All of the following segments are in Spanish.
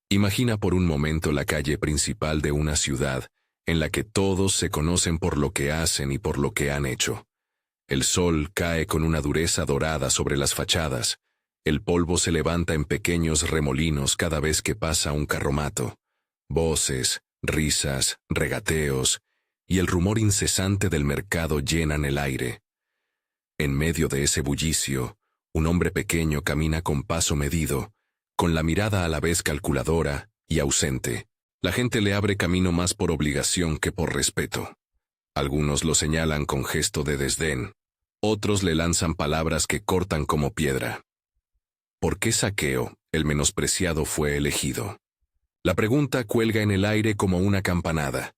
Imagina por un momento la calle principal de una ciudad en la que todos se conocen por lo que hacen y por lo que han hecho. El sol cae con una dureza dorada sobre las fachadas. El polvo se levanta en pequeños remolinos cada vez que pasa un carromato. Voces, risas, regateos y el rumor incesante del mercado llenan el aire. En medio de ese bullicio, un hombre pequeño camina con paso medido, con la mirada a la vez calculadora y ausente. La gente le abre camino más por obligación que por respeto. Algunos lo señalan con gesto de desdén. Otros le lanzan palabras que cortan como piedra. ¿Por qué Zaqueo, el menospreciado, fue elegido? La pregunta cuelga en el aire como una campanada.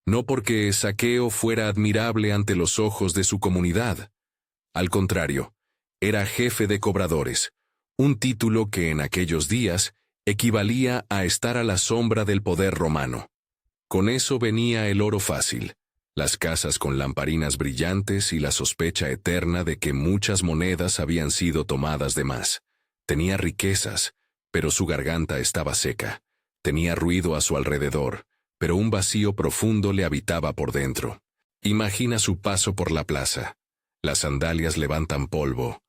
No porque Zaqueo fuera admirable ante los ojos de su comunidad. Al contrario, era jefe de cobradores, un título que en aquellos días equivalía a estar a la sombra del poder romano. Con eso venía el oro fácil, las casas con lamparinas brillantes y la sospecha eterna de que muchas monedas habían sido tomadas de más. Tenía riquezas, pero su garganta estaba seca. Tenía ruido a su alrededor, pero un vacío profundo le habitaba por dentro. Imagina su paso por la plaza. Las sandalias levantan polvo.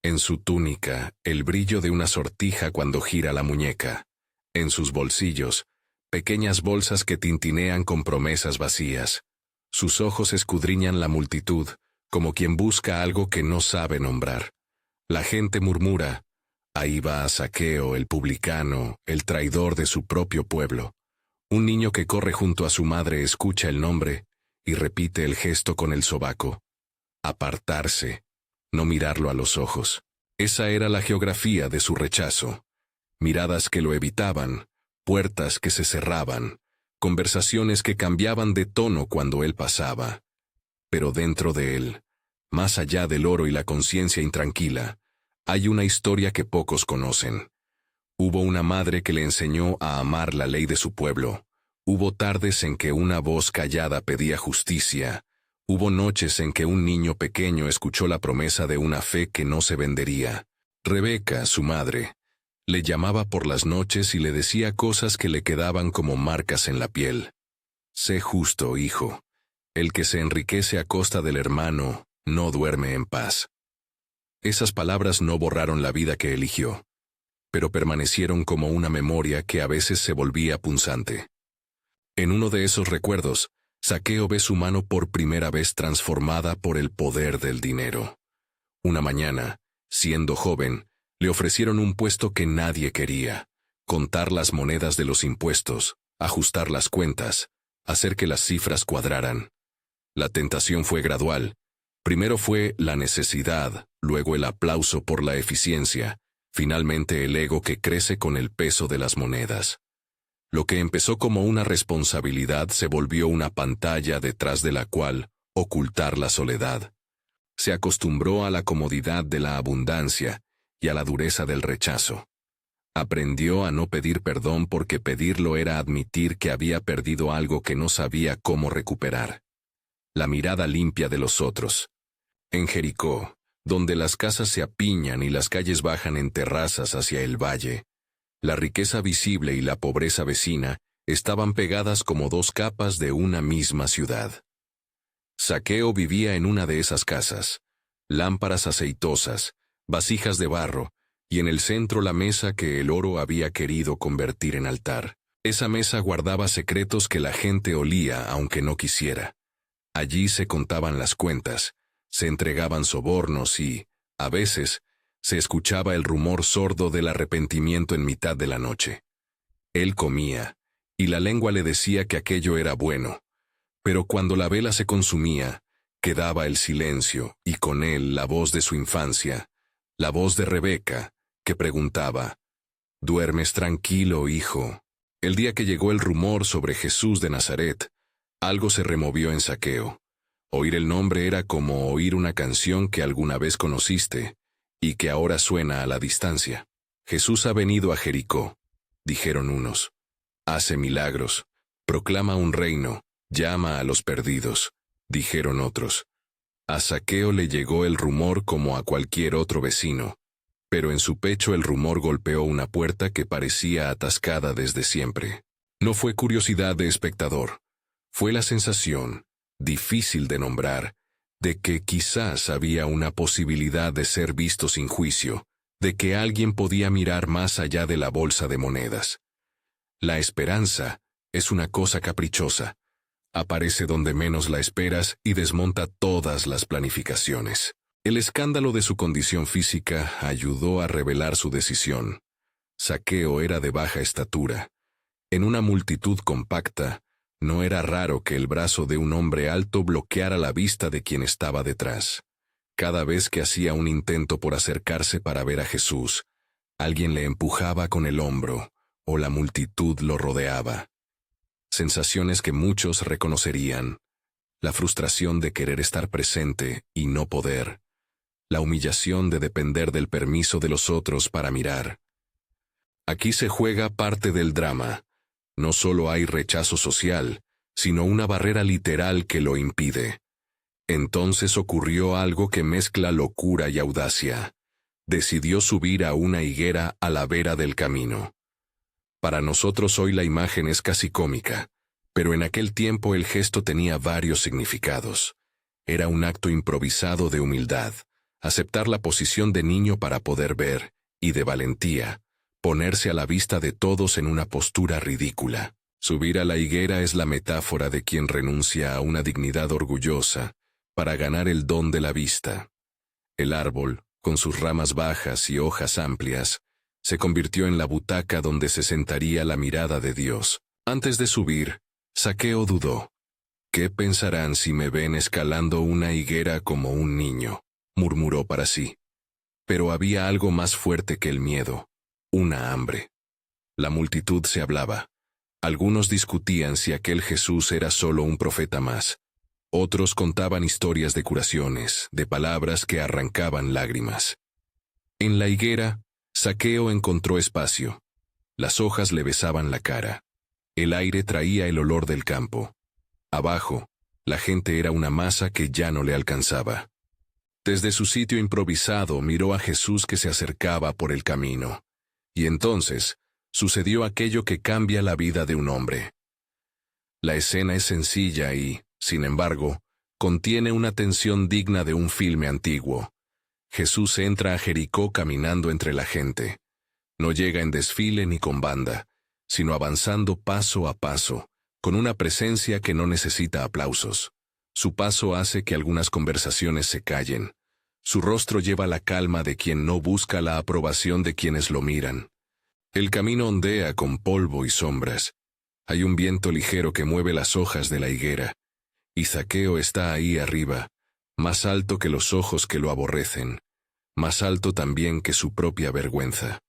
En su túnica, el brillo de una sortija cuando gira la muñeca. En sus bolsillos, pequeñas bolsas que tintinean con promesas vacías. Sus ojos escudriñan la multitud, como quien busca algo que no sabe nombrar. La gente murmura, ahí va Zaqueo, el publicano, el traidor de su propio pueblo. Un niño que corre junto a su madre escucha el nombre y repite el gesto con el sobaco. Apartarse. No mirarlo a los ojos. Esa era la geografía de su rechazo. Miradas que lo evitaban, puertas que se cerraban, conversaciones que cambiaban de tono cuando él pasaba. Pero dentro de él, más allá del oro y la conciencia intranquila, hay una historia que pocos conocen. Hubo una madre que le enseñó a amar la ley de su pueblo. Hubo tardes en que una voz callada pedía justicia. Hubo noches en que un niño pequeño escuchó la promesa de una fe que no se vendería. Rebeca, su madre, le llamaba por las noches y le decía cosas que le quedaban como marcas en la piel. Sé justo, hijo. El que se enriquece a costa del hermano no duerme en paz. Esas palabras no borraron la vida que eligió, pero permanecieron como una memoria que a veces se volvía punzante. En uno de esos recuerdos, Zaqueo ve su mano por primera vez transformada por el poder del dinero. Una mañana, siendo joven, le ofrecieron un puesto que nadie quería: contar las monedas de los impuestos, ajustar las cuentas, hacer que las cifras cuadraran. La tentación fue gradual. Primero fue la necesidad, luego el aplauso por la eficiencia, finalmente el ego que crece con el peso de las monedas. Lo que empezó como una responsabilidad se volvió una pantalla detrás de la cual ocultar la soledad. Se acostumbró a la comodidad de la abundancia y a la dureza del rechazo. Aprendió a no pedir perdón porque pedirlo era admitir que había perdido algo que no sabía cómo recuperar. La mirada limpia de los otros. En Jericó, donde las casas se apiñan y las calles bajan en terrazas hacia el valle, la riqueza visible y la pobreza vecina estaban pegadas como dos capas de una misma ciudad. Zaqueo vivía en una de esas casas. Lámparas aceitosas, vasijas de barro, y en el centro la mesa que el oro había querido convertir en altar. Esa mesa guardaba secretos que la gente olía aunque no quisiera. Allí se contaban las cuentas, se entregaban sobornos y, a veces, se escuchaba el rumor sordo del arrepentimiento en mitad de la noche. Él comía, y la lengua le decía que aquello era bueno, pero cuando la vela se consumía, quedaba el silencio y con él la voz de su infancia, la voz de Rebeca, que preguntaba: «¿Duermes tranquilo, hijo?». El día que llegó el rumor sobre Jesús de Nazaret, algo se removió en Zaqueo. Oír el nombre era como oír una canción que alguna vez conociste y que ahora suena a la distancia. Jesús ha venido a Jericó, dijeron unos. Hace milagros, proclama un reino, llama a los perdidos, dijeron otros. A Zaqueo le llegó el rumor como a cualquier otro vecino. pero en su pecho el rumor golpeó una puerta que parecía atascada desde siempre. No fue curiosidad de espectador, fue la sensación, difícil de nombrar, de que quizás había una posibilidad de ser visto sin juicio, de que alguien podía mirar más allá de la bolsa de monedas. La esperanza es una cosa caprichosa. Aparece donde menos la esperas y desmonta todas las planificaciones. El escándalo de su condición física ayudó a revelar su decisión. Zaqueo era de baja estatura. En una multitud compacta, no era raro que el brazo de un hombre alto bloqueara la vista de quien estaba detrás. Cada vez que hacía un intento por acercarse para ver a Jesús, alguien le empujaba con el hombro, o la multitud lo rodeaba. Sensaciones que muchos reconocerían: la frustración de querer estar presente y no poder, la humillación de depender del permiso de los otros para mirar. Aquí se juega parte del drama. No solo hay rechazo social, sino una barrera literal que lo impide. Entonces ocurrió algo que mezcla locura y audacia. Decidió subir a una higuera a la vera del camino. Para nosotros hoy la imagen es casi cómica, pero en aquel tiempo el gesto tenía varios significados. Era un acto improvisado de humildad, aceptar la posición de niño para poder ver, y de valentía, ponerse a la vista de todos en una postura ridícula. Subir a la higuera es la metáfora de quien renuncia a una dignidad orgullosa para ganar el don de la vista. El árbol, con sus ramas bajas y hojas amplias, se convirtió en la butaca donde se sentaría la mirada de Dios. Antes de subir, Zaqueo dudó. ¿Qué pensarán si me ven escalando una higuera como un niño?, murmuró para sí. Pero había algo más fuerte que el miedo: una hambre. La multitud se hablaba. Algunos discutían si aquel Jesús era solo un profeta más. Otros contaban historias de curaciones, de palabras que arrancaban lágrimas. En la higuera, Zaqueo encontró espacio. Las hojas le besaban la cara. El aire traía el olor del campo. Abajo, la gente era una masa que ya no le alcanzaba. Desde su sitio improvisado miró a Jesús que se acercaba por el camino. Y entonces, sucedió aquello que cambia la vida de un hombre. La escena es sencilla y, sin embargo, contiene una tensión digna de un filme antiguo. Jesús entra a Jericó caminando entre la gente. No llega en desfile ni con banda, sino avanzando paso a paso, con una presencia que no necesita aplausos. Su paso hace que algunas conversaciones se callen. Su rostro lleva la calma de quien no busca la aprobación de quienes lo miran. El camino ondea con polvo y sombras. Hay un viento ligero que mueve las hojas de la higuera. Y Zaqueo está ahí arriba, más alto que los ojos que lo aborrecen, más alto también que su propia vergüenza.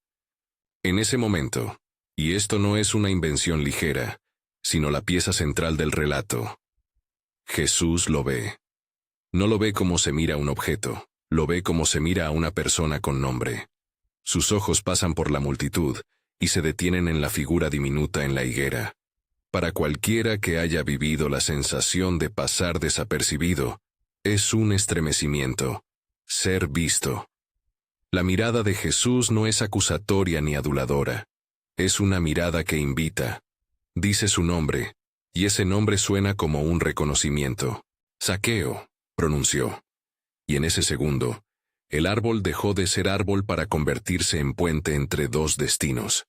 En ese momento, y esto no es una invención ligera, sino la pieza central del relato, Jesús lo ve. No lo ve como se mira un objeto, lo ve como se mira a una persona con nombre. Sus ojos pasan por la multitud y se detienen en la figura diminuta en la higuera. Para cualquiera que haya vivido la sensación de pasar desapercibido, es un estremecimiento, ser visto. La mirada de Jesús no es acusatoria ni aduladora, es una mirada que invita. Dice su nombre, y ese nombre suena como un reconocimiento. Zaqueo, pronunció. Y en ese segundo, el árbol dejó de ser árbol para convertirse en puente entre dos destinos.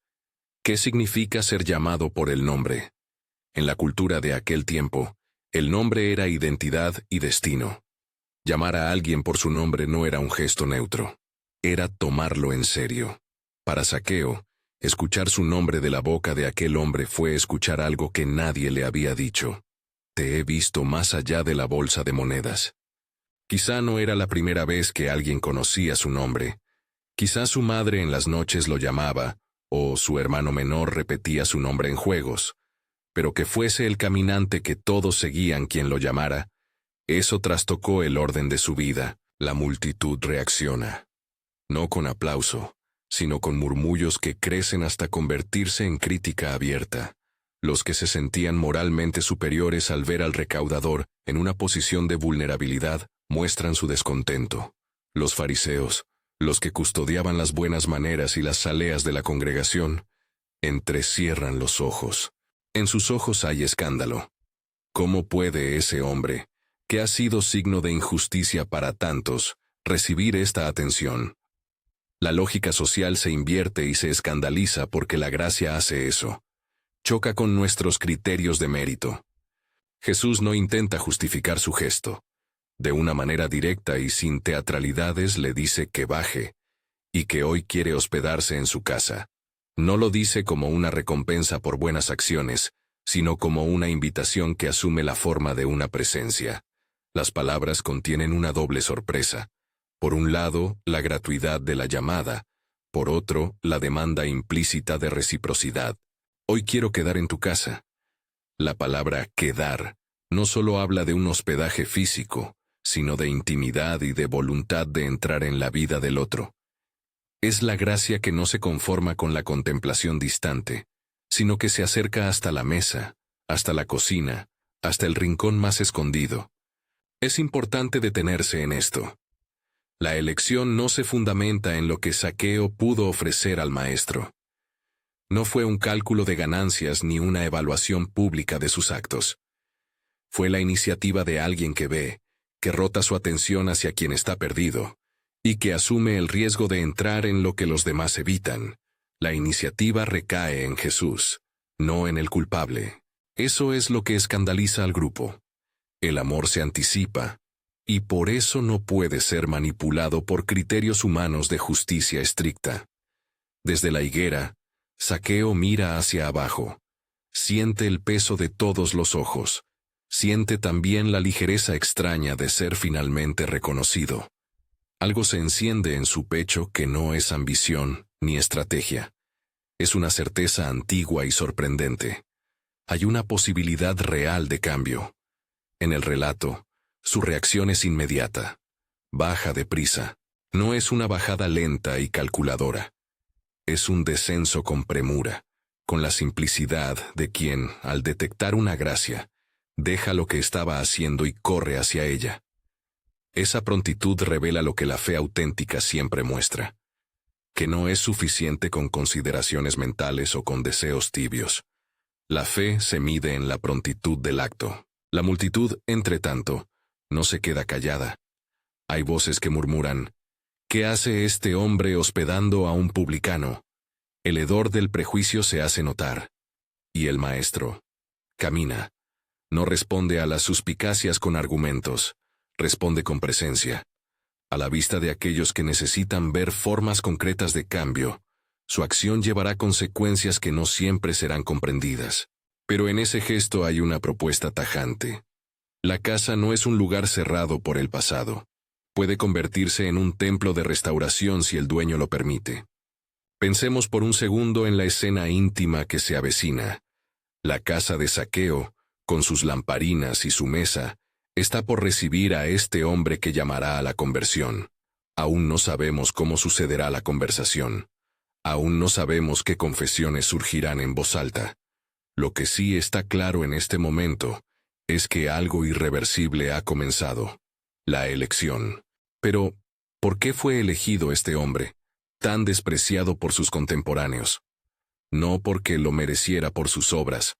¿Qué significa ser llamado por el nombre? En la cultura de aquel tiempo, el nombre era identidad y destino. Llamar a alguien por su nombre no era un gesto neutro, era tomarlo en serio. Para Zaqueo, escuchar su nombre de la boca de aquel hombre fue escuchar algo que nadie le había dicho. Te he visto más allá de la bolsa de monedas. Quizá no era la primera vez que alguien conocía su nombre. Quizá su madre en las noches lo llamaba, o su hermano menor repetía su nombre en juegos. Pero que fuese el caminante que todos seguían quien lo llamara, eso trastocó el orden de su vida. La multitud reacciona. No con aplauso, sino con murmullos que crecen hasta convertirse en crítica abierta. Los que se sentían moralmente superiores al ver al recaudador en una posición de vulnerabilidad muestran su descontento. Los fariseos, Los que custodiaban las buenas maneras y las zaleas de la congregación entrecierran los ojos. En sus ojos hay escándalo. ¿Cómo puede ese hombre, que ha sido signo de injusticia para tantos, recibir esta atención? La lógica social se invierte y se escandaliza porque la gracia hace eso. Choca con nuestros criterios de mérito. Jesús no intenta justificar su gesto. De una manera directa y sin teatralidades le dice que baje, y que hoy quiere hospedarse en su casa. No lo dice como una recompensa por buenas acciones, sino como una invitación que asume la forma de una presencia. Las palabras contienen una doble sorpresa. Por un lado, la gratuidad de la llamada, por otro, la demanda implícita de reciprocidad. Hoy quiero quedar en tu casa. La palabra quedar no solo habla de un hospedaje físico, sino de intimidad y de voluntad de entrar en la vida del otro. Es la gracia que no se conforma con la contemplación distante, sino que se acerca hasta la mesa, hasta la cocina, hasta el rincón más escondido. Es importante detenerse en esto. La elección no se fundamenta en lo que Zaqueo pudo ofrecer al maestro. No fue un cálculo de ganancias ni una evaluación pública de sus actos. Fue la iniciativa de alguien que ve, que rota su atención hacia quien está perdido, y que asume el riesgo de entrar en lo que los demás evitan. La iniciativa recae en Jesús, no en el culpable. Eso es lo que escandaliza al grupo. El amor se anticipa, y por eso no puede ser manipulado por criterios humanos de justicia estricta. Desde la higuera, Zaqueo mira hacia abajo, siente el peso de todos los ojos, siente también la ligereza extraña de ser finalmente reconocido. Algo se enciende en su pecho que no es ambición ni estrategia. Es una certeza antigua y sorprendente. Hay una posibilidad real de cambio. En el relato, su reacción es inmediata. Baja deprisa. No es una bajada lenta y calculadora. Es un descenso con premura, con la simplicidad de quien, al detectar una gracia, deja lo que estaba haciendo y corre hacia ella. Esa prontitud revela lo que la fe auténtica siempre muestra, que no es suficiente con consideraciones mentales o con deseos tibios. La fe se mide en la prontitud del acto. La multitud, entre tanto, no se queda callada. Hay voces que murmuran: ¿qué hace este hombre hospedando a un publicano? El hedor del prejuicio se hace notar. Y el maestro camina. No responde a las suspicacias con argumentos, responde con presencia. A la vista de aquellos que necesitan ver formas concretas de cambio, su acción llevará consecuencias que no siempre serán comprendidas. Pero en ese gesto hay una propuesta tajante. La casa no es un lugar cerrado por el pasado. Puede convertirse en un templo de restauración si el dueño lo permite. Pensemos por un segundo en la escena íntima que se avecina. La casa de Zaqueo, con sus lamparinas y su mesa, está por recibir a este hombre que llamará a la conversión. Aún no sabemos cómo sucederá la conversación. Aún no sabemos qué confesiones surgirán en voz alta. Lo que sí está claro en este momento es que algo irreversible ha comenzado. La elección. Pero, ¿por qué fue elegido este hombre, tan despreciado por sus contemporáneos? No porque lo mereciera por sus obras,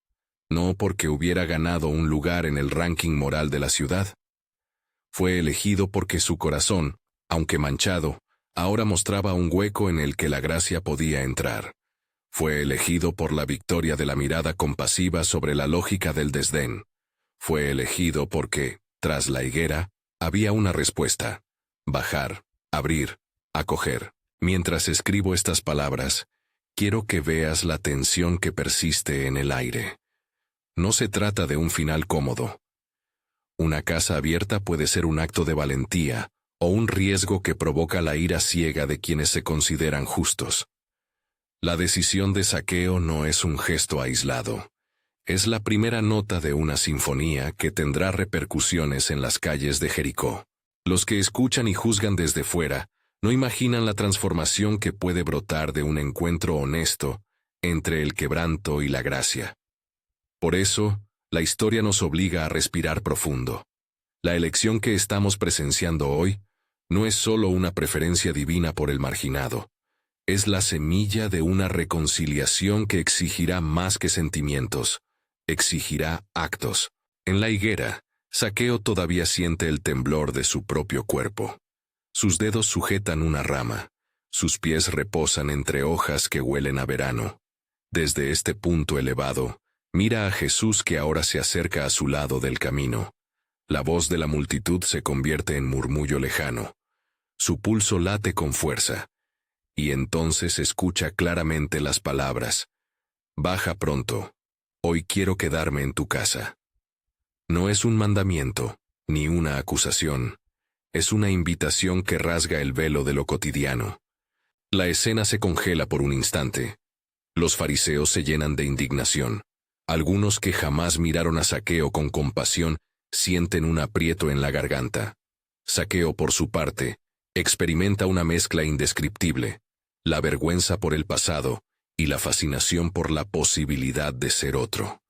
no porque hubiera ganado un lugar en el ranking moral de la ciudad. Fue elegido porque su corazón, aunque manchado, ahora mostraba un hueco en el que la gracia podía entrar. Fue elegido por la victoria de la mirada compasiva sobre la lógica del desdén. Fue elegido porque, tras la higuera, había una respuesta: bajar, abrir, acoger. Mientras escribo estas palabras, quiero que veas la tensión que persiste en el aire. No se trata de un final cómodo. Una casa abierta puede ser un acto de valentía o un riesgo que provoca la ira ciega de quienes se consideran justos. La decisión de Zaqueo no es un gesto aislado. Es la primera nota de una sinfonía que tendrá repercusiones en las calles de Jericó. Los que escuchan y juzgan desde fuera no imaginan la transformación que puede brotar de un encuentro honesto entre el quebranto y la gracia. Por eso, la historia nos obliga a respirar profundo. La elección que estamos presenciando hoy No es solo una preferencia divina por el marginado. Es la semilla de una reconciliación que exigirá más que sentimientos. Exigirá actos. En la higuera, Zaqueo todavía siente el temblor de su propio cuerpo. Sus dedos sujetan una rama. Sus pies reposan entre hojas que huelen a verano. Desde este punto elevado, mira a Jesús que ahora se acerca a su lado del camino. La voz de la multitud se convierte en murmullo lejano. Su pulso late con fuerza. Y entonces escucha claramente las palabras: «Baja pronto. Hoy quiero quedarme en tu casa». No es un mandamiento, ni una acusación. Es una invitación que rasga el velo de lo cotidiano. La escena se congela por un instante. Los fariseos se llenan de indignación. Algunos que jamás miraron a Zaqueo con compasión sienten un aprieto en la garganta. Zaqueo, por su parte, experimenta una mezcla indescriptible: la vergüenza por el pasado y la fascinación por la posibilidad de ser otro.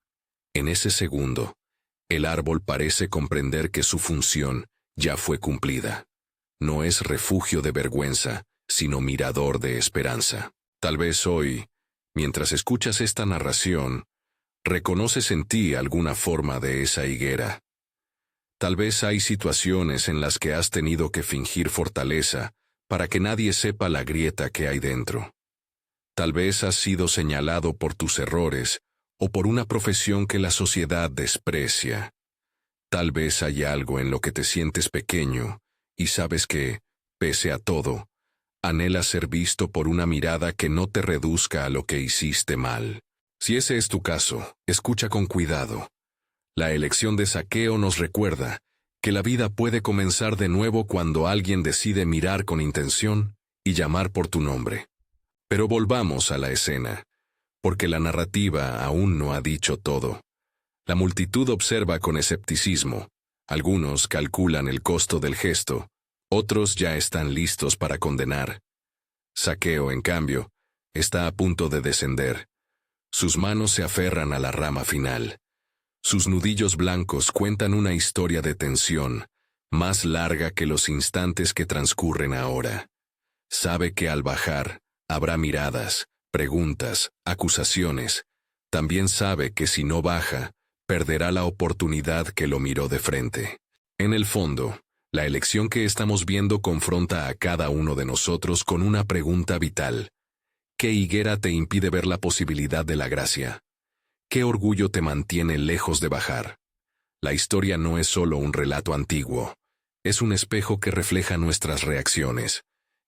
En ese segundo, el árbol parece comprender que su función ya fue cumplida. No es refugio de vergüenza, sino mirador de esperanza. Tal vez hoy, mientras escuchas esta narración, reconoces en ti alguna forma de esa higuera. Tal vez hay situaciones en las que has tenido que fingir fortaleza para que nadie sepa la grieta que hay dentro. Tal vez has sido señalado por tus errores o por una profesión que la sociedad desprecia. Tal vez hay algo en lo que te sientes pequeño y sabes que, pese a todo, anhelas ser visto por una mirada que no te reduzca a lo que hiciste mal. Si ese es tu caso, escucha con cuidado. La elección de Zaqueo nos recuerda que la vida puede comenzar de nuevo cuando alguien decide mirar con intención y llamar por tu nombre. Pero volvamos a la escena, porque la narrativa aún no ha dicho todo. La multitud observa con escepticismo. Algunos calculan el costo del gesto, otros ya están listos para condenar. Zaqueo, en cambio, está a punto de descender. Sus manos se aferran a la rama final. Sus nudillos blancos cuentan una historia de tensión, más larga que los instantes que transcurren ahora. Sabe que al bajar, habrá miradas, preguntas, acusaciones. También sabe que si no baja, perderá la oportunidad que lo miró de frente. En el fondo, la elección que estamos viendo confronta a cada uno de nosotros con una pregunta vital. ¿Qué higuera te impide ver la posibilidad de la gracia? ¿Qué orgullo te mantiene lejos de bajar? La historia no es solo un relato antiguo. Es un espejo que refleja nuestras reacciones.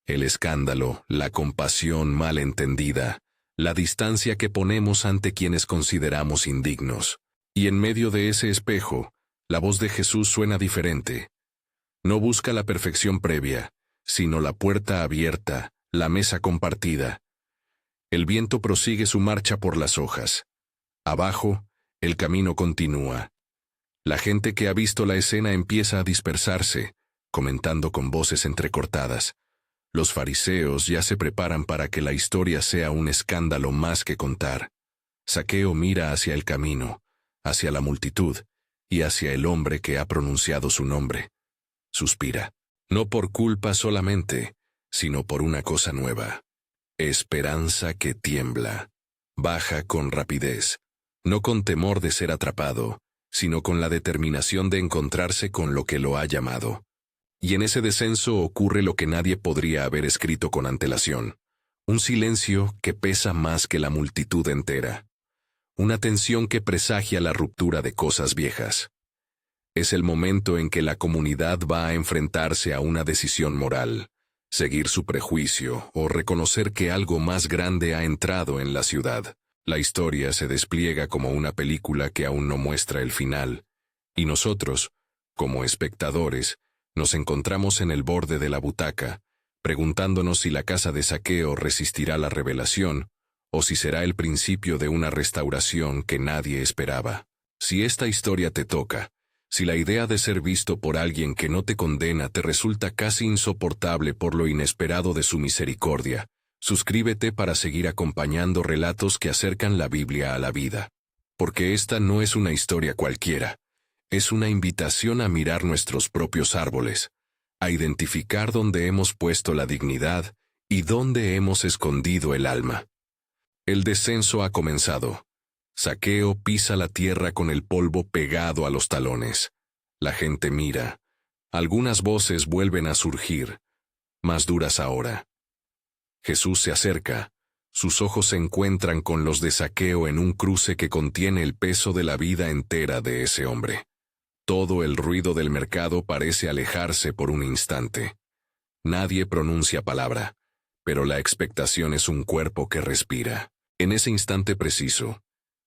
El escándalo, la compasión mal entendida, la distancia que ponemos ante quienes consideramos indignos. Y en medio de ese espejo, la voz de Jesús suena diferente. No busca la perfección previa, sino la puerta abierta, la mesa compartida. El viento prosigue su marcha por las hojas. Abajo, el camino continúa. La gente que ha visto la escena empieza a dispersarse, comentando con voces entrecortadas. Los fariseos ya se preparan para que la historia sea un escándalo más que contar. Zaqueo mira hacia el camino, hacia la multitud y hacia el hombre que ha pronunciado su nombre. Suspira, no por culpa solamente, sino por una cosa nueva. Esperanza que tiembla. Baja con rapidez, no con temor de ser atrapado, sino con la determinación de encontrarse con lo que lo ha llamado. Y en ese descenso ocurre lo que nadie podría haber escrito con antelación. Un silencio que pesa más que la multitud entera. Una tensión que presagia la ruptura de cosas viejas. Es el momento en que la comunidad va a enfrentarse a una decisión moral, seguir su prejuicio o reconocer que algo más grande ha entrado en la ciudad. La historia se despliega como una película que aún no muestra el final, y nosotros, como espectadores, nos encontramos en el borde de la butaca, preguntándonos si la casa de Zaqueo resistirá la revelación, o si será el principio de una restauración que nadie esperaba. Si esta historia te toca, si la idea de ser visto por alguien que no te condena te resulta casi insoportable por lo inesperado de su misericordia, suscríbete para seguir acompañando relatos que acercan la Biblia a la vida. Porque esta no es una historia cualquiera, es una invitación a mirar nuestros propios árboles, a identificar dónde hemos puesto la dignidad y dónde hemos escondido el alma. El descenso ha comenzado. Zaqueo pisa la tierra con el polvo pegado a los talones. La gente mira. Algunas voces vuelven a surgir, más duras ahora. Jesús se acerca. Sus ojos se encuentran con los de Zaqueo en un cruce que contiene el peso de la vida entera de ese hombre. Todo el ruido del mercado parece alejarse por un instante. Nadie pronuncia palabra, pero la expectación es un cuerpo que respira. En ese instante preciso,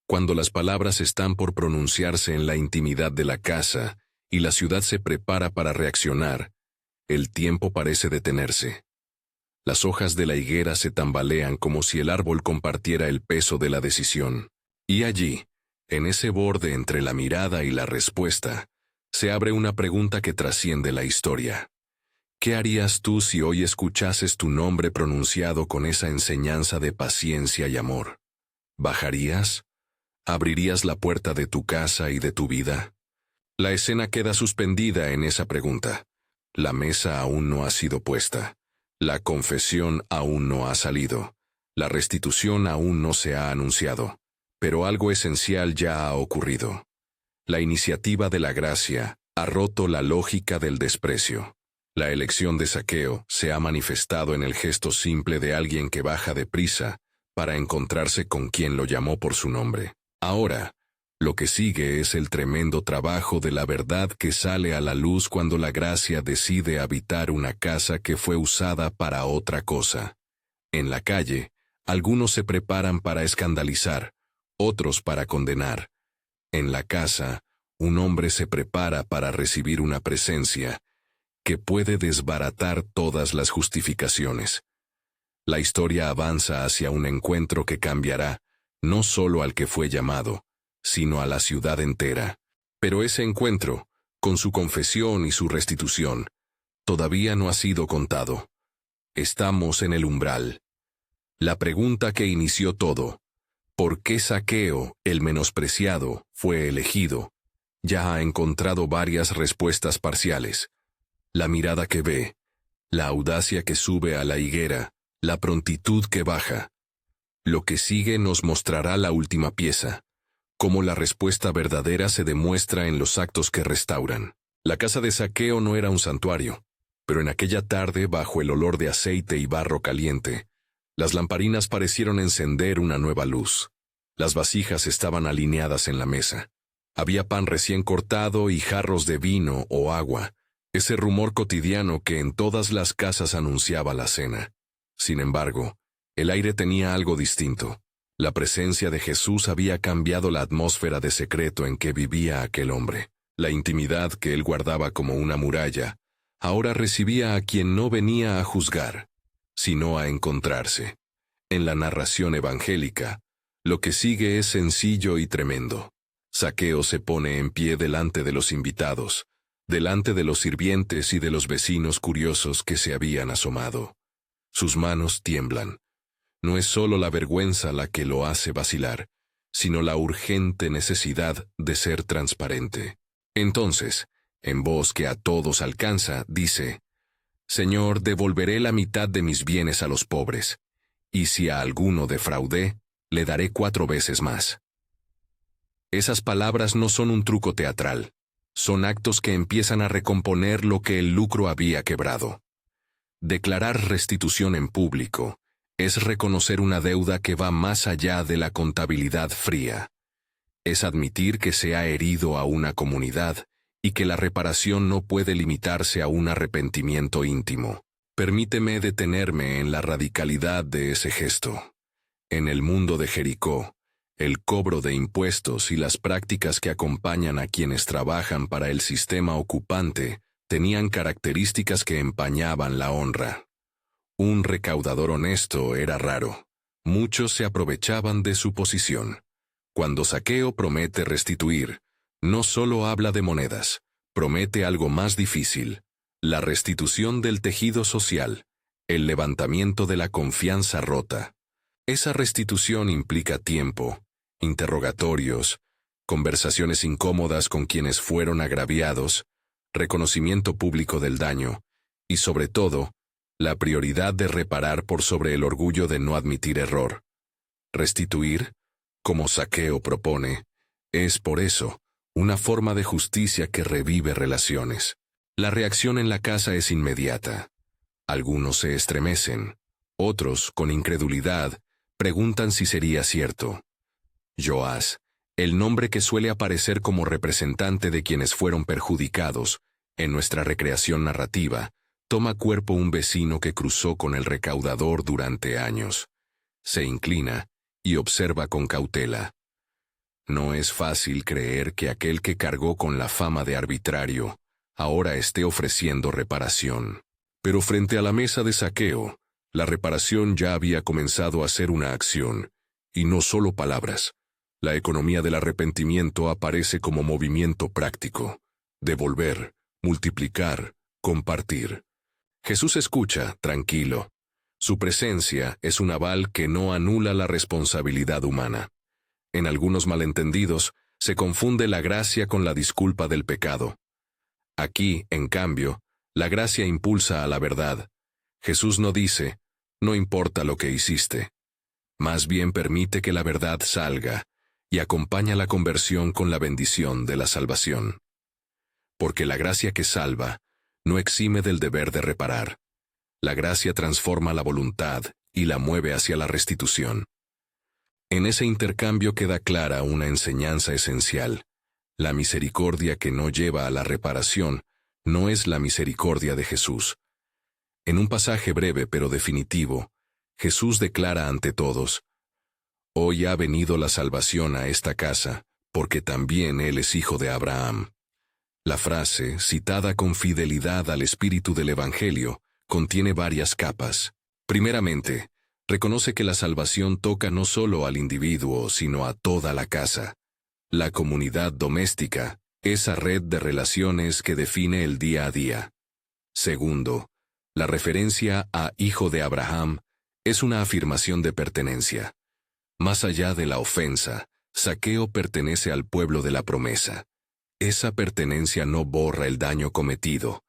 cuando las palabras están por pronunciarse en la intimidad de la casa y la ciudad se prepara para reaccionar, el tiempo parece detenerse. Las hojas de la higuera se tambalean como si el árbol compartiera el peso de la decisión. Y allí, en ese borde entre la mirada y la respuesta, se abre una pregunta que trasciende la historia. ¿Qué harías tú si hoy escuchases tu nombre pronunciado con esa enseñanza de paciencia y amor? ¿Bajarías? ¿Abrirías la puerta de tu casa y de tu vida? La escena queda suspendida en esa pregunta. La mesa aún no ha sido puesta. La confesión aún no ha salido. La restitución aún no se ha anunciado. Pero algo esencial ya ha ocurrido. La iniciativa de la gracia ha roto la lógica del desprecio. La elección de Zaqueo se ha manifestado en el gesto simple de alguien que baja deprisa para encontrarse con quien lo llamó por su nombre. Ahora, lo que sigue es el tremendo trabajo de la verdad que sale a la luz cuando la gracia decide habitar una casa que fue usada para otra cosa. En la calle, algunos se preparan para escandalizar, otros para condenar. En la casa, un hombre se prepara para recibir una presencia que puede desbaratar todas las justificaciones. La historia avanza hacia un encuentro que cambiará, no solo al que fue llamado, sino a la ciudad entera. Pero ese encuentro, con su confesión y su restitución, todavía no ha sido contado. Estamos en el umbral. La pregunta que inició todo, ¿por qué Zaqueo, el menospreciado, fue elegido? Ya ha encontrado varias respuestas parciales. La mirada que ve, la audacia que sube a la higuera, la prontitud que baja. Lo que sigue nos mostrará la última pieza, cómo la respuesta verdadera se demuestra en los actos que restauran. La casa de Zaqueo no era un santuario, pero en aquella tarde, bajo el olor de aceite y barro caliente, las lamparinas parecieron encender una nueva luz. Las vasijas estaban alineadas en la mesa. Había pan recién cortado y jarros de vino o agua, ese rumor cotidiano que en todas las casas anunciaba la cena. Sin embargo, el aire tenía algo distinto. La presencia de Jesús había cambiado la atmósfera de secreto en que vivía aquel hombre. La intimidad que él guardaba como una muralla, ahora recibía a quien no venía a juzgar, sino a encontrarse. En la narración evangélica, lo que sigue es sencillo y tremendo. Zaqueo se pone en pie delante de los invitados, delante de los sirvientes y de los vecinos curiosos que se habían asomado. Sus manos tiemblan. No es solo la vergüenza la que lo hace vacilar, sino la urgente necesidad de ser transparente. Entonces, en voz que a todos alcanza, dice: «Señor, devolveré la mitad de mis bienes a los pobres, y si a alguno defraudé, le daré 4 veces más». Esas palabras no son un truco teatral, son actos que empiezan a recomponer lo que el lucro había quebrado. Declarar restitución en público es reconocer una deuda que va más allá de la contabilidad fría. Es admitir que se ha herido a una comunidad y que la reparación no puede limitarse a un arrepentimiento íntimo. Permíteme detenerme en la radicalidad de ese gesto. En el mundo de Jericó, el cobro de impuestos y las prácticas que acompañan a quienes trabajan para el sistema ocupante tenían características que empañaban la honra. Un recaudador honesto era raro. Muchos se aprovechaban de su posición. Cuando Zaqueo promete restituir, no solo habla de monedas, promete algo más difícil: la restitución del tejido social, el levantamiento de la confianza rota. Esa restitución implica tiempo, interrogatorios, conversaciones incómodas con quienes fueron agraviados, reconocimiento público del daño Y sobre todo, la prioridad de reparar por sobre el orgullo de no admitir error. Restituir, como Zaqueo propone, es por eso una forma de justicia que revive relaciones. La reacción en la casa es inmediata. Algunos se estremecen, otros, con incredulidad, preguntan si sería cierto. Joás, el nombre que suele aparecer como representante de quienes fueron perjudicados en nuestra recreación narrativa, toma cuerpo un vecino que cruzó con el recaudador durante años. Se inclina y observa con cautela. No es fácil creer que aquel que cargó con la fama de arbitrario ahora esté ofreciendo reparación. Pero frente a la mesa de Zaqueo, la reparación ya había comenzado a ser una acción, y no solo palabras. La economía del arrepentimiento aparece como movimiento práctico. Devolver, multiplicar, compartir. Jesús escucha, tranquilo. Su presencia es un aval que no anula la responsabilidad humana. En algunos malentendidos, se confunde la gracia con la disculpa del pecado. Aquí, en cambio, la gracia impulsa a la verdad. Jesús no dice, no importa lo que hiciste. Más bien permite que la verdad salga, y acompaña la conversión con la bendición de la salvación. Porque la gracia que salva no exime del deber de reparar. La gracia transforma la voluntad y la mueve hacia la restitución. En ese intercambio queda clara una enseñanza esencial. La misericordia que no lleva a la reparación no es la misericordia de Jesús. En un pasaje breve pero definitivo, Jesús declara ante todos, «Hoy ha venido la salvación a esta casa, porque también él es hijo de Abraham». La frase, citada con fidelidad al espíritu del Evangelio, contiene varias capas. Primeramente, reconoce que la salvación toca no solo al individuo, sino a toda la casa. La comunidad doméstica, esa red de relaciones que define el día a día. Segundo, la referencia a hijo de Abraham es una afirmación de pertenencia. Más allá de la ofensa, Zaqueo pertenece al pueblo de la promesa. Esa pertenencia no borra el daño cometido,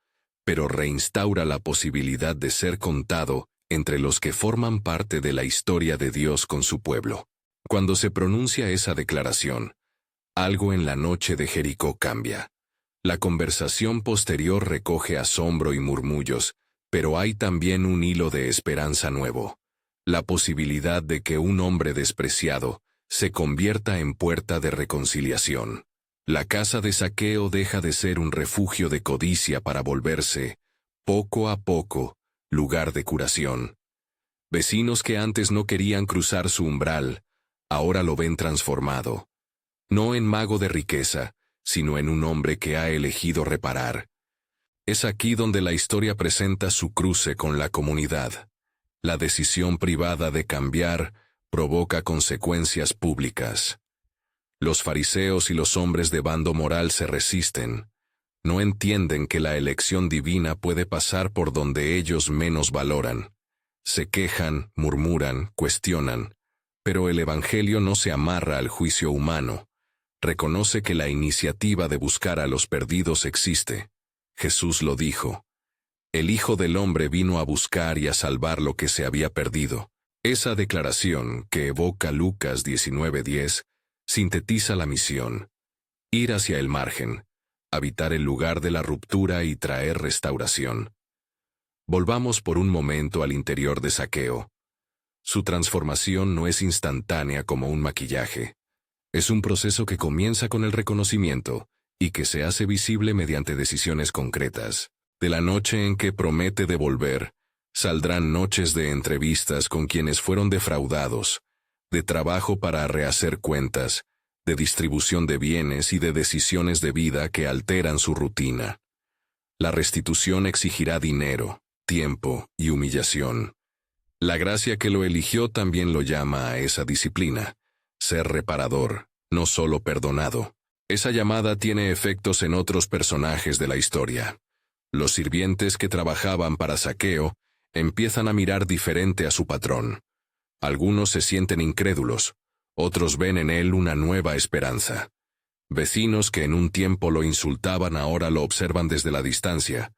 pero reinstaura la posibilidad de ser contado entre los que forman parte de la historia de Dios con su pueblo. Cuando se pronuncia esa declaración, algo en la noche de Jericó cambia. La conversación posterior recoge asombro y murmullos, pero hay también un hilo de esperanza nuevo. La posibilidad de que un hombre despreciado se convierta en puerta de reconciliación. La casa de Zaqueo deja de ser un refugio de codicia para volverse, poco a poco, lugar de curación. Vecinos que antes no querían cruzar su umbral, ahora lo ven transformado. No en mago de riqueza, sino en un hombre que ha elegido reparar. Es aquí donde la historia presenta su cruce con la comunidad. La decisión privada de cambiar provoca consecuencias públicas. Los fariseos y los hombres de bando moral se resisten. No entienden que la elección divina puede pasar por donde ellos menos valoran. Se quejan, murmuran, cuestionan, pero el Evangelio no se amarra al juicio humano. Reconoce que la iniciativa de buscar a los perdidos existe. Jesús lo dijo. El Hijo del Hombre vino a buscar y a salvar lo que se había perdido. Esa declaración, que evoca Lucas 19:10, sintetiza la misión. Ir hacia el margen, habitar el lugar de la ruptura y traer restauración. Volvamos por un momento al interior de Zaqueo. Su transformación no es instantánea como un maquillaje. Es un proceso que comienza con el reconocimiento y que se hace visible mediante decisiones concretas. De la noche en que promete devolver, saldrán noches de entrevistas con quienes fueron defraudados, de trabajo para rehacer cuentas, de distribución de bienes y de decisiones de vida que alteran su rutina. La restitución exigirá dinero, tiempo y humillación. La gracia que lo eligió también lo llama a esa disciplina, ser reparador, no solo perdonado. Esa llamada tiene efectos en otros personajes de la historia. Los sirvientes que trabajaban para Zaqueo empiezan a mirar diferente a su patrón. Algunos se sienten incrédulos, otros ven en él una nueva esperanza. Vecinos que en un tiempo lo insultaban ahora lo observan desde la distancia,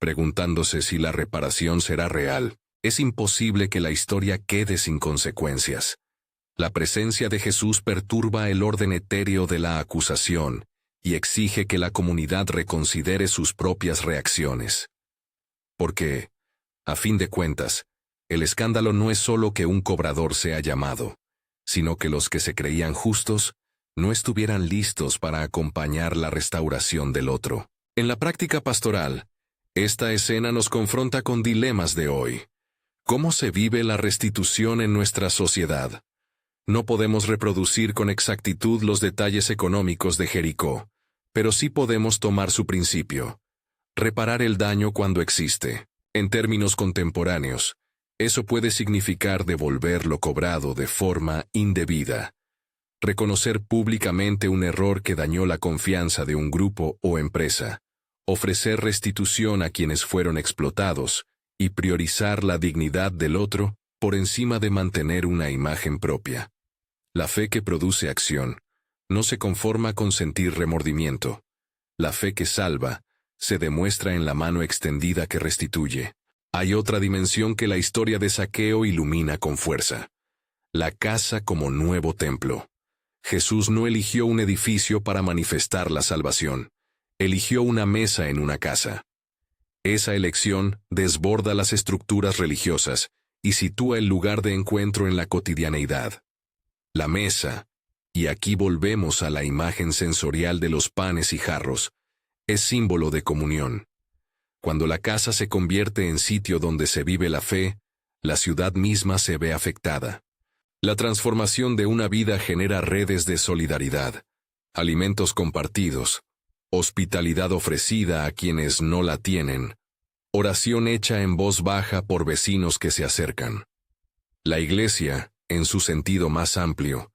preguntándose si la reparación será real. Es imposible que la historia quede sin consecuencias. La presencia de Jesús perturba el orden etéreo de la acusación y exige que la comunidad reconsidere sus propias reacciones. Porque, a fin de cuentas, el escándalo no es solo que un cobrador sea llamado, sino que los que se creían justos no estuvieran listos para acompañar la restauración del otro. En la práctica pastoral, esta escena nos confronta con dilemas de hoy. ¿Cómo se vive la restitución en nuestra sociedad? No podemos reproducir con exactitud los detalles económicos de Jericó, pero sí podemos tomar su principio. Reparar el daño cuando existe. En términos contemporáneos, eso puede significar devolver lo cobrado de forma indebida. Reconocer públicamente un error que dañó la confianza de un grupo o empresa. Ofrecer restitución a quienes fueron explotados y priorizar la dignidad del otro por encima de mantener una imagen propia. La fe que produce acción no se conforma con sentir remordimiento. La fe que salva se demuestra en la mano extendida que restituye. Hay otra dimensión que la historia de Zaqueo ilumina con fuerza. La casa como nuevo templo. Jesús no eligió un edificio para manifestar la salvación. Eligió una mesa en una casa. Esa elección desborda las estructuras religiosas y sitúa el lugar de encuentro en la cotidianeidad. La mesa, y aquí volvemos a la imagen sensorial de los panes y jarros, es símbolo de comunión. Cuando la casa se convierte en sitio donde se vive la fe, la ciudad misma se ve afectada. La transformación de una vida genera redes de solidaridad, alimentos compartidos, hospitalidad ofrecida a quienes no la tienen, oración hecha en voz baja por vecinos que se acercan. La iglesia, en su sentido más amplio,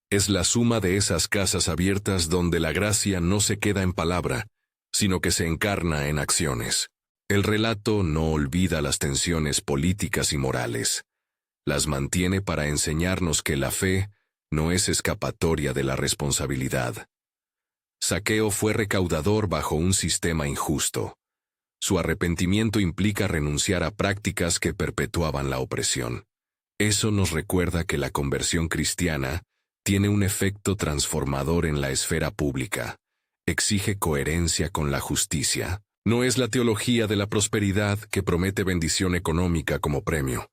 es la suma de esas casas abiertas donde la gracia no se queda en palabra, sino que se encarna en acciones. El relato no olvida las tensiones políticas y morales. Las mantiene para enseñarnos que la fe no es escapatoria de la responsabilidad. Zaqueo fue recaudador bajo un sistema injusto. Su arrepentimiento implica renunciar a prácticas que perpetuaban la opresión. Eso nos recuerda que la conversión cristiana tiene un efecto transformador en la esfera pública. Exige coherencia con la justicia. No es la teología de la prosperidad que promete bendición económica como premio.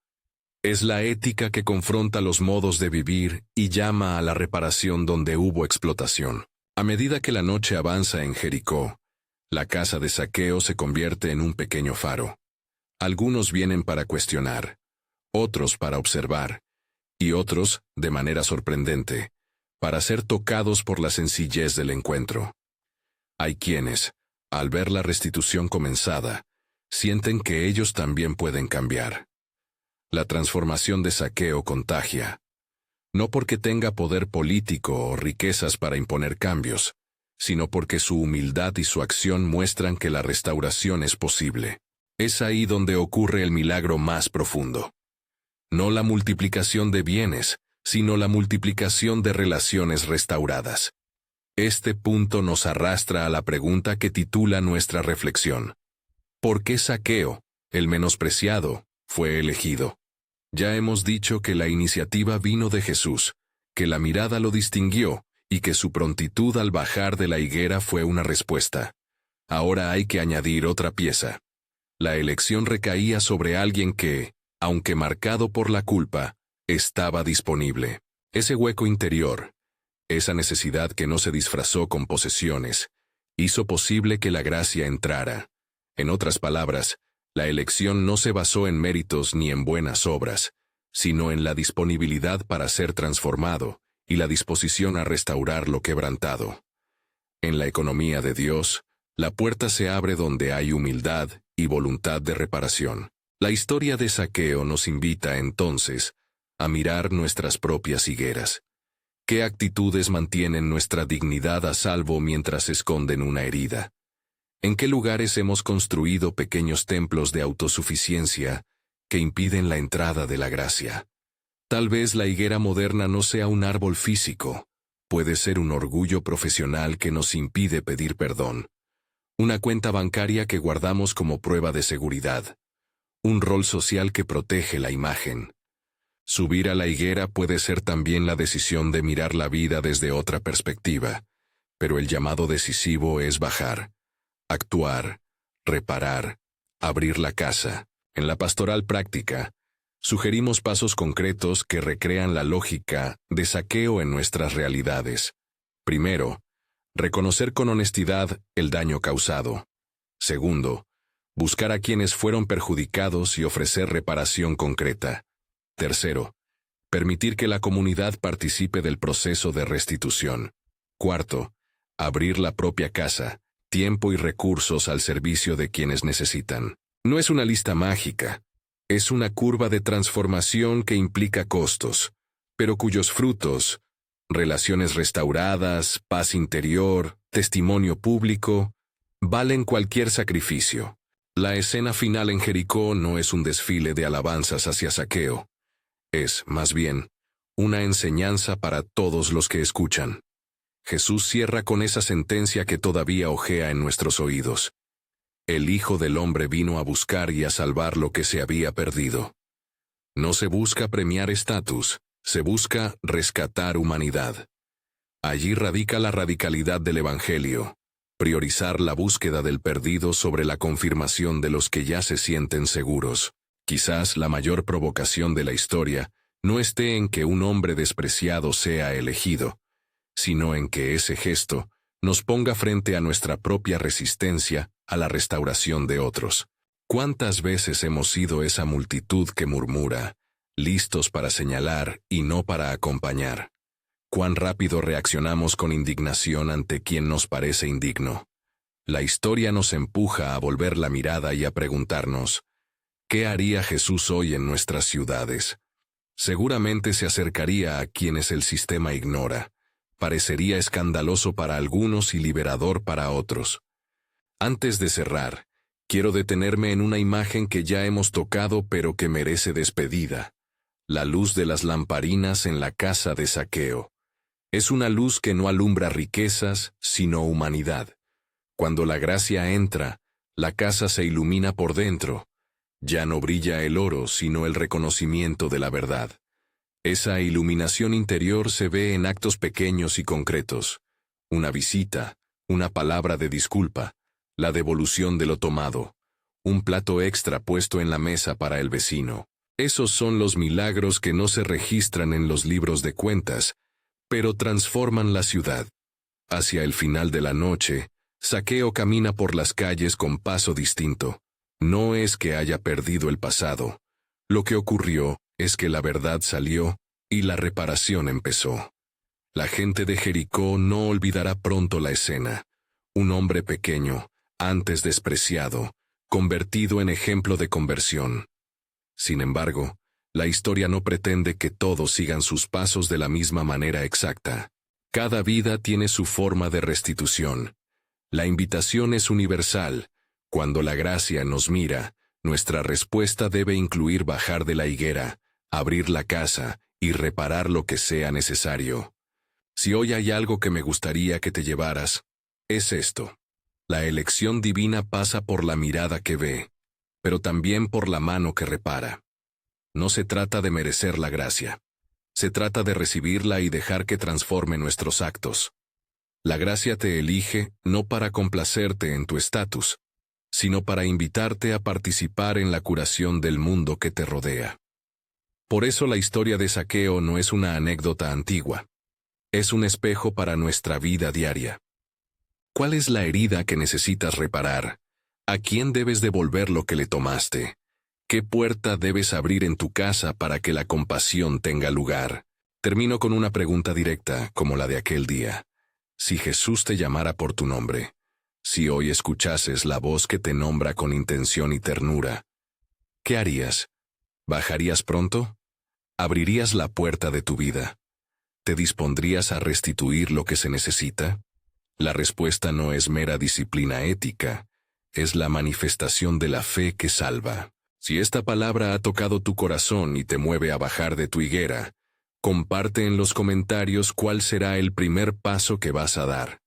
Es la ética que confronta los modos de vivir y llama a la reparación donde hubo explotación. A medida que la noche avanza en Jericó, la casa de Zaqueo se convierte en un pequeño faro. Algunos vienen para cuestionar, otros para observar, y otros, de manera sorprendente, para ser tocados por la sencillez del encuentro. Hay quienes, al ver la restitución comenzada, sienten que ellos también pueden cambiar. La transformación de Zaqueo contagia. No porque tenga poder político o riquezas para imponer cambios, sino porque su humildad y su acción muestran que la restauración es posible. Es ahí donde ocurre el milagro más profundo. No la multiplicación de bienes, sino la multiplicación de relaciones restauradas. Este punto nos arrastra a la pregunta que titula nuestra reflexión. ¿Por qué Zaqueo, el menospreciado, fue elegido? Ya hemos dicho que la iniciativa vino de Jesús, que la mirada lo distinguió y que su prontitud al bajar de la higuera fue una respuesta. Ahora hay que añadir otra pieza. La elección recaía sobre alguien que, aunque marcado por la culpa, estaba disponible. Ese hueco interior, esa necesidad que no se disfrazó con posesiones, hizo posible que la gracia entrara. En otras palabras, la elección no se basó en méritos ni en buenas obras, sino en la disponibilidad para ser transformado y la disposición a restaurar lo quebrantado. En la economía de Dios, la puerta se abre donde hay humildad y voluntad de reparación. La historia de Zaqueo nos invita, entonces, a mirar nuestras propias higueras. ¿Qué actitudes mantienen nuestra dignidad a salvo mientras esconden una herida? ¿En qué lugares hemos construido pequeños templos de autosuficiencia que impiden la entrada de la gracia? Tal vez la higuera moderna no sea un árbol físico, puede ser un orgullo profesional que nos impide pedir perdón, Una cuenta bancaria que guardamos como prueba de seguridad. Un rol social que protege la imagen. Subir a la higuera puede ser también la decisión de mirar la vida desde otra perspectiva, pero el llamado decisivo es bajar, actuar, reparar, abrir la casa. En la pastoral práctica, sugerimos pasos concretos que recrean la lógica de Zaqueo en nuestras realidades. Primero, reconocer con honestidad el daño causado. Segundo, buscar a quienes fueron perjudicados y ofrecer reparación concreta. Tercero, permitir que la comunidad participe del proceso de restitución. Cuarto, abrir la propia casa, tiempo y recursos al servicio de quienes necesitan. No es una lista mágica, es una curva de transformación que implica costos, pero cuyos frutos, relaciones restauradas, paz interior, testimonio público, valen cualquier sacrificio. La escena final en Jericó no es un desfile de alabanzas hacia Zaqueo. Es, más bien, una enseñanza para todos los que escuchan. Jesús cierra con esa sentencia que todavía hojea en nuestros oídos. El Hijo del Hombre vino a buscar y a salvar lo que se había perdido. No se busca premiar estatus, se busca rescatar humanidad. Allí radica la radicalidad del Evangelio, priorizar la búsqueda del perdido sobre la confirmación de los que ya se sienten seguros. Quizás la mayor provocación de la historia no esté en que un hombre despreciado sea elegido, sino en que ese gesto nos ponga frente a nuestra propia resistencia a la restauración de otros. ¿Cuántas veces hemos sido esa multitud que murmura, listos para señalar y no para acompañar? ¿Cuán rápido reaccionamos con indignación ante quien nos parece indigno? La historia nos empuja a volver la mirada y a preguntarnos, ¿qué haría Jesús hoy en nuestras ciudades? Seguramente se acercaría a quienes el sistema ignora. Parecería escandaloso para algunos y liberador para otros. Antes de cerrar, quiero detenerme en una imagen que ya hemos tocado pero que merece despedida. La luz de las lamparinas en la casa de Zaqueo. Es una luz que no alumbra riquezas, sino humanidad. Cuando la gracia entra, la casa se ilumina por dentro. Ya no brilla el oro, sino el reconocimiento de la verdad. Esa iluminación interior se ve en actos pequeños y concretos. Una visita, una palabra de disculpa, la devolución de lo tomado, un plato extra puesto en la mesa para el vecino. Esos son los milagros que no se registran en los libros de cuentas, pero transforman la ciudad. Hacia el final de la noche, Zaqueo camina por las calles con paso distinto. No es que haya perdido el pasado. Lo que ocurrió es que la verdad salió y la reparación empezó. La gente de Jericó no olvidará pronto la escena. Un hombre pequeño, antes despreciado, convertido en ejemplo de conversión. Sin embargo, la historia no pretende que todos sigan sus pasos de la misma manera exacta. Cada vida tiene su forma de restitución. La invitación es universal. Cuando la gracia nos mira, nuestra respuesta debe incluir bajar de la higuera, abrir la casa y reparar lo que sea necesario. Si hoy hay algo que me gustaría que te llevaras, es esto. La elección divina pasa por la mirada que ve, pero también por la mano que repara. No se trata de merecer la gracia. Se trata de recibirla y dejar que transforme nuestros actos. La gracia te elige no para complacerte en tu estatus, sino para invitarte a participar en la curación del mundo que te rodea. Por eso la historia de Zaqueo no es una anécdota antigua. Es un espejo para nuestra vida diaria. ¿Cuál es la herida que necesitas reparar? ¿A quién debes devolver lo que le tomaste? ¿Qué puerta debes abrir en tu casa para que la compasión tenga lugar? Termino con una pregunta directa, como la de aquel día. Si Jesús te llamara por tu nombre, si hoy escuchases la voz que te nombra con intención y ternura, ¿qué harías? ¿Bajarías pronto? ¿Abrirías la puerta de tu vida? ¿Te dispondrías a restituir lo que se necesita? La respuesta no es mera disciplina ética, es la manifestación de la fe que salva. Si esta palabra ha tocado tu corazón y te mueve a bajar de tu higuera, comparte en los comentarios cuál será el primer paso que vas a dar.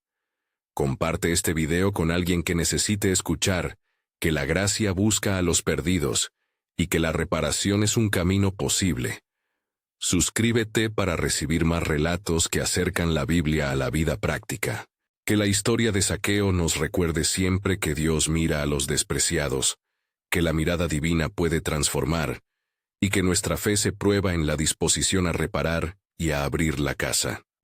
Comparte este video con alguien que necesite escuchar que la gracia busca a los perdidos y que la reparación es un camino posible. Suscríbete para recibir más relatos que acercan la Biblia a la vida práctica. Que la historia de Zaqueo nos recuerde siempre que Dios mira a los despreciados, que la mirada divina puede transformar, y que nuestra fe se prueba en la disposición a reparar y a abrir la casa.